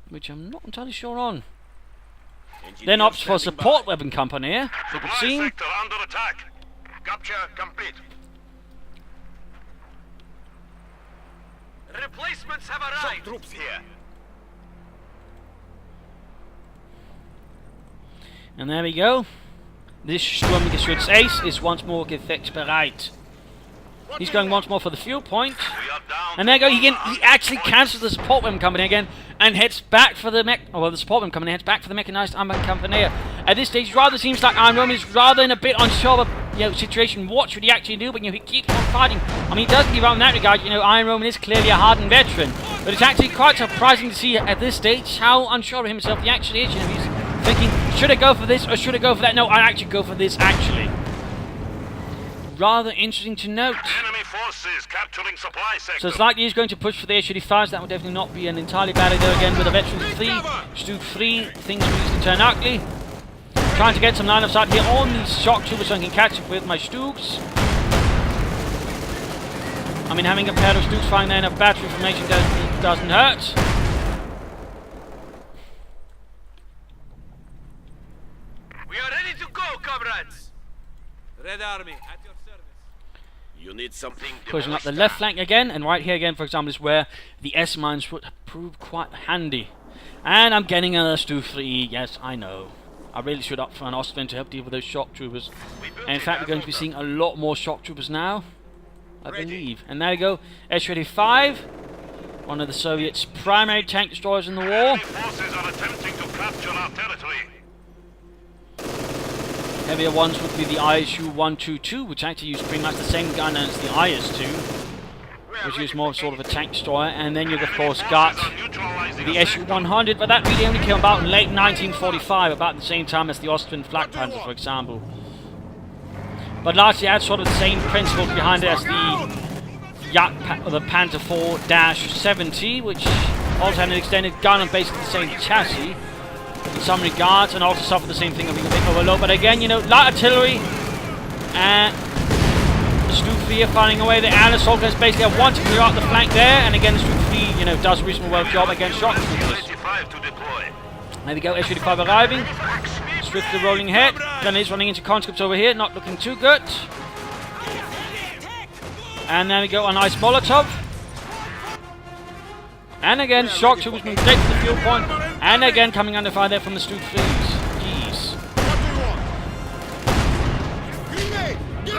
Which I'm not entirely sure on. Then opts for support weapon company. It would seem. Sector under attack. Capture complete. Replacements have arrived. Troops here. And there we go. This Sturmgeschütz Ace is once more gefechtsbereit. He's going once more for the fuel point. And there you go, he actually cancels the support weapon company again and heads back for the the support weapon company heads back for the mechanized armor company. At this stage, rather seems like IronRoman is rather in a bit unsure of situation. What should he actually do? But he keeps on fighting. I mean, he doesn't give up in that regard. IronRoman is clearly a hardened veteran, but it's actually quite surprising to see at this stage how unsure of himself he actually is. He's thinking, should I go for this or should I go for that? No, I actually go for this actually. Rather interesting to note. Enemy forces capturing supply sector. So it's likely he's going to push for the H-35s. That would definitely not be an entirely bad idea again with a veteran 3. Stuke 3, things will usually turn ugly. Trying to get some line of sight here on these shock troopers so I can catch up with my Stukes. I mean, having a pair of Stukes firing there enough battery information doesn't hurt. We are ready to go, comrades. Red Army at your service. You need something Pushing up demolished. the left flank again, and right here again, for example, is where the S-mines would prove quite handy. And I'm getting another Stuke 3E, yes, I know. I really should opt for an Ostwind to help deal with those shock troopers. And in fact, we're going to be seeing a lot more shock troopers now, I believe. And there we go, S-35, one of the Soviets' primary tank destroyers in the war. Enemy forces are attempting to capture our territory. Heavier ones would be the ISU-122, which actually use pretty much the same gun as the IS-2, which is more sort of a tank destroyer. And then you've of course got the SU-100, but that really only came about in late 1945, about the same time as the Austrian Flak Panzer, for example. But largely had sort of the same principles behind it as the Panther 4-70, which also had an extended gun and basically the same chassis in some regards, and also suffered the same thing of being a bit overload. But again, light artillery and Stuke 3 are firing away. The air assault guns basically have one to clear out the flank there, and again, the Stuke 3, does a reasonable well job against shock troopers. There we go, S-35 arriving, swiftly rolling ahead. Then he's running into conscripts over here, not looking too good. And there we go, a nice Molotov. And again, shock troopers moving straight to the fuel point. And again, coming under fire there from the Stuke 3s. Jeez.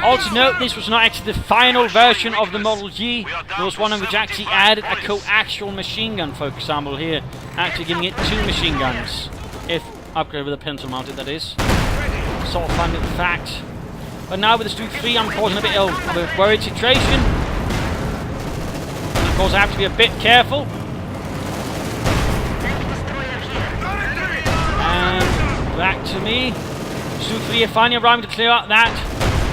Also note, this was not actually the final version of the Model G. There was one of which actually added a coaxial machine gun, for example, here. Actually giving it 2 machine guns. If upgraded with a pencil mounted, that is. Sort of fun little fact. But now with the Stuke 3, I'm causing a bit of a worried situation. And of course, I have to be a bit careful. And back to me. Stuke 3 are finally arriving to clear out that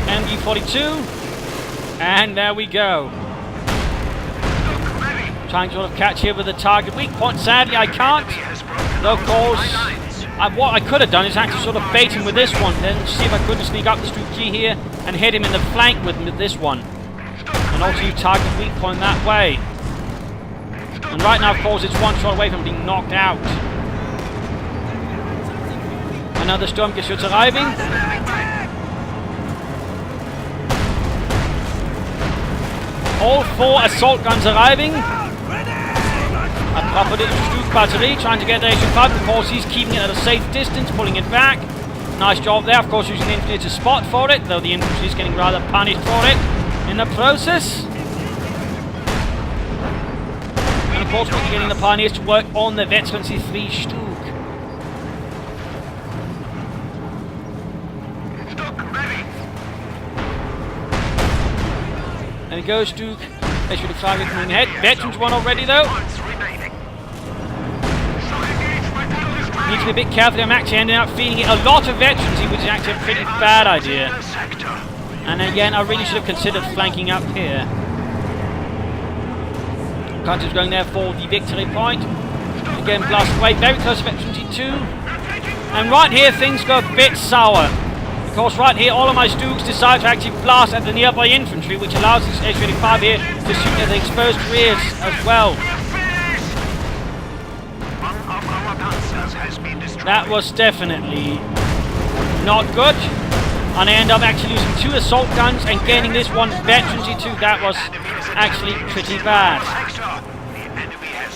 MG42. And there we go. Trying to sort of catch here with the target weak point. Sadly, I can't. Though, of course, what I could have done is actually sort of bait him with this one. Then see if I couldn't sneak up the Stuke G here and hit him in the flank with this one. And also you target weak point that way. And right now, of course, it's one shot away from being knocked out. Another Sturmgeschütz arriving. All 4 assault guns arriving. A proper little Stuke battery trying to get the H-5. Of course, he's keeping it at a safe distance, pulling it back. Nice job there. Of course, using the infantry to spot for it, though the infantry is getting rather punished for it in the process. And of course, we're getting the pioneers to work on the Veteran C3 Stuke. There he goes, Duke. H-35 moving ahead. Veterans one already though. Need to be a bit careful. I'm actually ending up feeding it a lot of veterans, which is actually a pretty bad idea. And again, I really should have considered flanking up here. Country's going there for the victory point. Again, blast away, very close to Veteran 22. And right here, things go a bit sour. Of course, right here, all of my Stooks decide to actually blast at the nearby infantry, which allows this H-35 here to shoot at the exposed rears as well. That was definitely not good. And I end up actually losing 2 assault guns and gaining this one Veteran G2. That was actually pretty bad.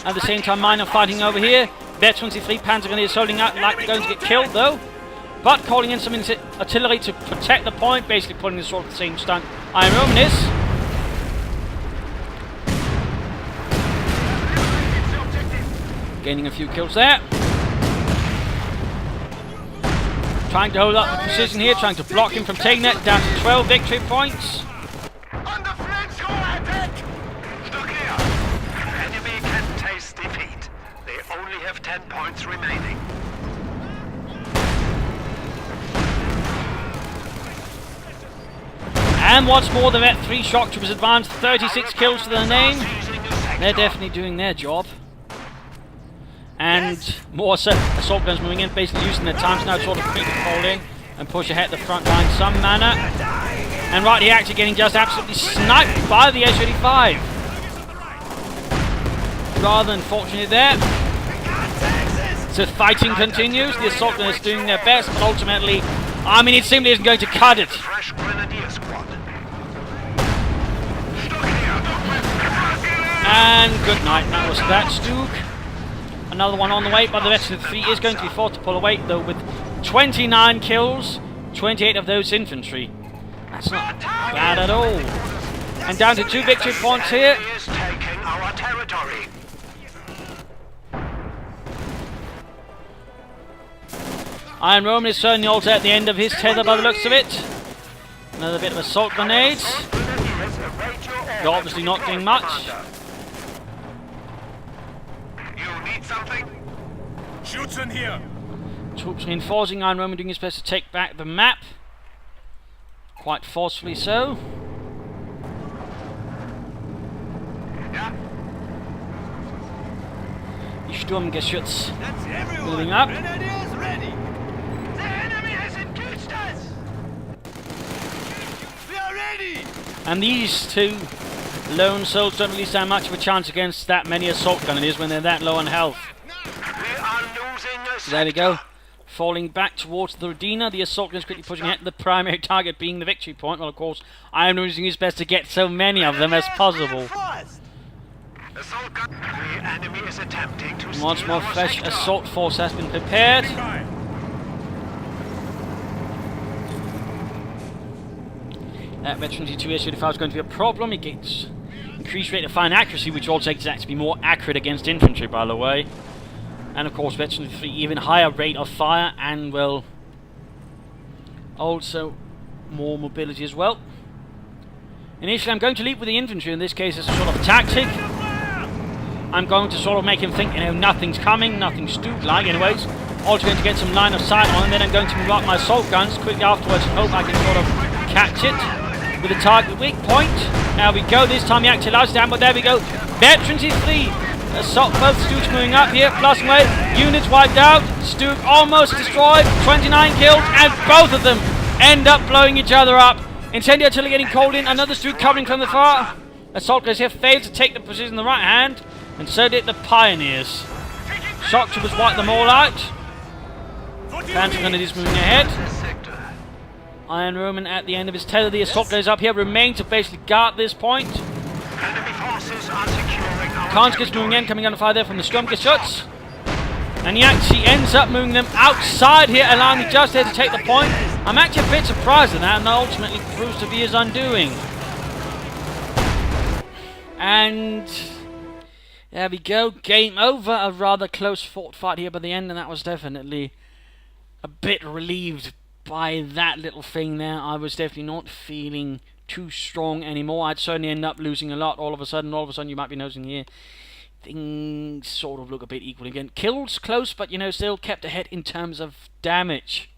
At the same time, mine are fighting over here. Veteran G3 Panzergrenadiers holding out like they're going to get killed though. But calling in some artillery to protect the point, basically pulling the sort of the same stunt IronRoman is. Gaining a few kills there. Trying to hold up the precision here, trying to block him from taking it, down to 12 victory points. On the flanks, go attack! Stuck here. Enemy can taste defeat. They only have 10 points remaining. And once more, the Vet 3 shock troopers advanced 36 kills to their name. They're definitely doing their job. And more assault guns moving in, basically using their times now to sort of keep it holding and push ahead the front line some manner. And right here, actually getting just absolutely sniped by the H-35. Rather unfortunate there. So fighting continues. The assault gunners doing their best, but ultimately, I mean, it simply isn't going to cut it. Fresh Grenadier Squad. And good night. That was that, Stuke. Another one on the way, but the rest of the 3 is going to be forced to pull away, though, with 29 kills, 28 of those infantry. That's not bad at all. And down to 2 victory points here. Is taking our territory. IronRoman is certainly also at the end of his tether by the looks of it. Another bit of assault grenades. You're obviously not doing much. You need something? Shoots in here. Troops reinforcing. IronRoman doing his best to take back the map. Quite forcefully so. Yeah. Die Sturmgeschütz moving up. Grenadiers ready! The enemy has engaged us! We are ready! And these 2 lone souls don't really stand much of a chance against that many assault grenadiers when they're that low on health. We are losing a sector. There we go. Falling back towards the Redina. The assault gunners quickly pushing ahead. The primary target being the victory point. Well, of course, I am using his best to get so many of them as possible. Assault gun. The enemy is attempting to Once steal more our fresh sector. assault force has been prepared. That Veteran G2 H-35 is going to be a problem. It gets increased rate of fire and accuracy, which also makes it actually be more accurate against infantry, by the way. And of course, Veteran G3 even higher rate of fire and, well, also more mobility as well. Initially, I'm going to lead with the infantry in this case as a sort of tactic. I'm going to sort of make him think, you know, nothing's coming, nothing's Stuke-like anyways. Also going to get some line of sight on, and then I'm going to move up my assault guns quickly afterwards and hope I can sort of catch it with a target weak point. Now we go, this time he actually allows it down, but there we go. Veteran G3. Assault, both Stooks moving up here, plus away. Units wiped out. Stuke almost destroyed. 29 killed, and both of them end up blowing each other up. Incendiary artillery getting called in. Another Stuke coming from the far. Assault guys here failed to take the position in the right hand, and so did the Pioneers. Shock troopers wiped them all out. Panzer Grenadiers moving ahead. IronRoman at the end of his tether. The assault guys up here remain to basically guard this point. Enemy forces are securing our Karnskis moving in, coming under fire there from the Sturmgeschütz. And he actually ends up moving them outside here, allowing me just there to take the point. I'm actually a bit surprised at that, and that ultimately proves to be his undoing. And there we go, game over. A rather close fought fight here by the end, and that was definitely a bit relieved by that little thing there. I was definitely not feeling too strong anymore. I'd certainly end up losing a lot all of a sudden. All of a sudden you might be noticing here things sort of look a bit equal again. Kills close, but you know, still kept ahead in terms of damage.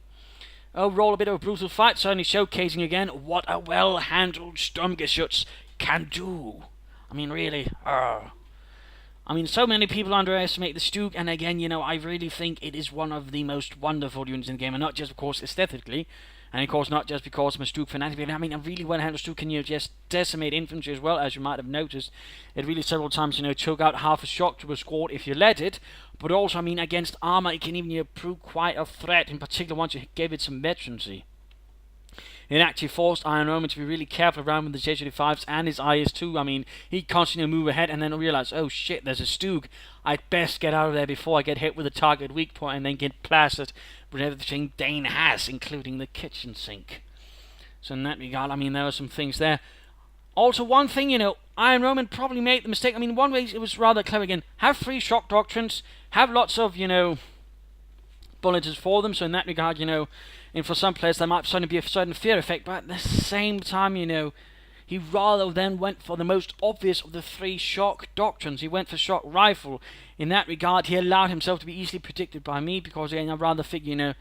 Overall, a bit of a brutal fight, certainly showcasing again what a well-handled Sturmgeschütz can do. I mean, really, I mean, so many people underestimate the Stug, and again, you know, I really think it is one of the most wonderful units in the game, and not just, of course, aesthetically, and of course, not just because I'm a Stug fanatic, but I mean, a really well-handled Stug can, you know, just decimate infantry as well, as you might have noticed. It really several times, you know, choke out half a shock to a squad if you let it, but also, I mean, against armor, it can even, you know, prove quite a threat, in particular once you give it some veterancy. It actually forced IronRoman to be really careful around with the J-35s and his IS-2. I mean, he constantly move ahead and then realize, oh shit, there's a Stug. I'd best get out of there before I get hit with a target weak point and then get plastered with everything Dane has, including the kitchen sink. So in that regard, I mean, there are some things there. Also, one thing, you know, IronRoman probably made the mistake. I mean, one way it was rather clever again. Have 3 shock doctrines, have lots of, you know, bullets for them, so in that regard, you know, and for some players there might certainly be a certain fear effect, but at the same time, you know, he rather then went for the most obvious of the 3 shock doctrines. He went for shock rifle. In that regard, he allowed himself to be easily predicted by me, because again, I rather figure, you know,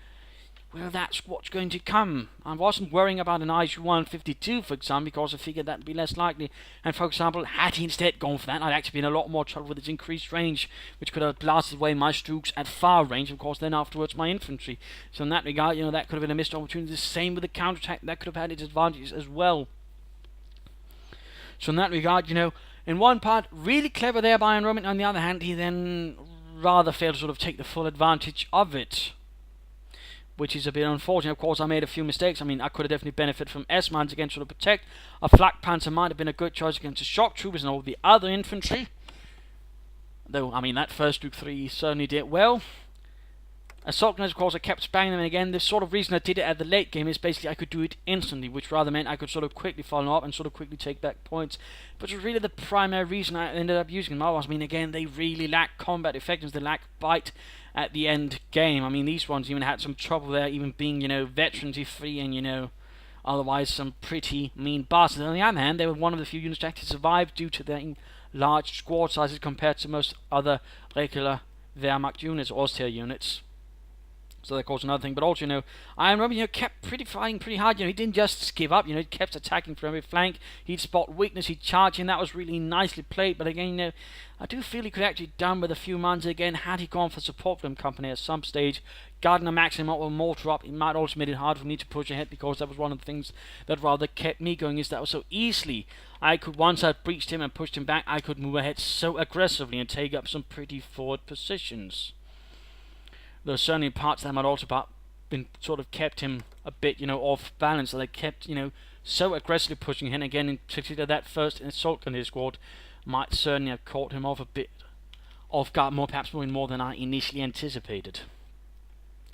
well, that's what's going to come. I wasn't worrying about an IS-152, for example, because I figured that would be less likely. And for example, had he instead gone for that, I'd actually been in a lot more trouble with its increased range, which could have blasted away my Stugs at far range, of course, then afterwards my infantry. So in that regard, you know, that could have been a missed opportunity. The same with the counterattack, that could have had its advantages as well. So in that regard, you know, in one part, really clever there by IronRoman. On the other hand, he then rather failed to sort of take the full advantage of it, which is a bit unfortunate. Of course, I made a few mistakes. I mean, I could have definitely benefited from S-mines against sort of protect. A flak panzer might have been a good choice against the shock troopers and all the other infantry. Though, I mean, that first Duke 3 certainly did well. Assault gunners, of course, I kept spamming them, and again, the sort of reason I did it at the late game is basically I could do it instantly, which rather meant I could sort of quickly follow up and sort of quickly take back points. But it was really the primary reason I ended up using them. I mean, again, they really lack combat effectiveness, they lack bite at the end game. I mean, these ones even had some trouble there, even being, you know, veterancy free and, you know, otherwise some pretty mean bastards. On the other hand, they were one of the few units to actually survive due to their large squad sizes compared to most other regular Wehrmacht units, Austria units. So that caused another thing, but also, you know, IronRoman, you know, kept fighting pretty hard. You know, he didn't just give up. You know, he kept attacking from every flank. He'd spot weakness, he'd charge in. That was really nicely played. But again, you know, I do feel he could actually done with a few mans again had he gone for support from company at some stage. Guarding a maximum up or mortar up, it might also made it hard for me to push ahead, because that was one of the things that rather kept me going, is that was so easily I could, once I'd breached him and pushed him back, I could move ahead so aggressively and take up some pretty forward positions. There were certainly parts that might also been sort of kept him a bit, you know, off balance. So they kept, you know, so aggressively pushing him. Again, in particular, that first assault gun squad might certainly have caught him off a bit off guard, perhaps more than I initially anticipated.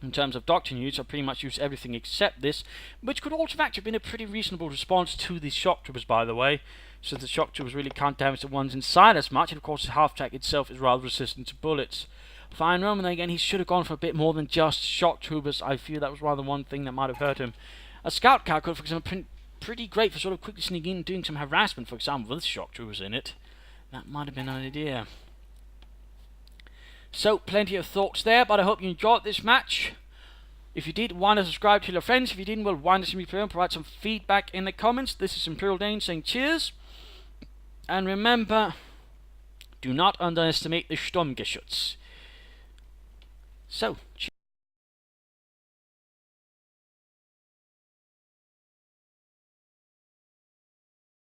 In terms of doctrine use, I pretty much used everything except this, which could also have actually been a pretty reasonable response to the shock troopers, by the way, since the shock troopers really can't damage the ones inside as much, and of course the half-track itself is rather resistant to bullets. For IronRoman, again, he should have gone for a bit more than just shock troopers. I feel that was rather one thing that might have hurt him. A scout car could, for example, pretty great for sort of quickly sneaking in and doing some harassment, for example, with shock troopers in it. That might have been an idea. So, plenty of thoughts there, but I hope you enjoyed this match. If you did, why not subscribe to your friends? If you didn't, well, why not see me play and provide some feedback in the comments. This is ImperialDane saying cheers. And remember, do not underestimate the Sturmgeschütz. So,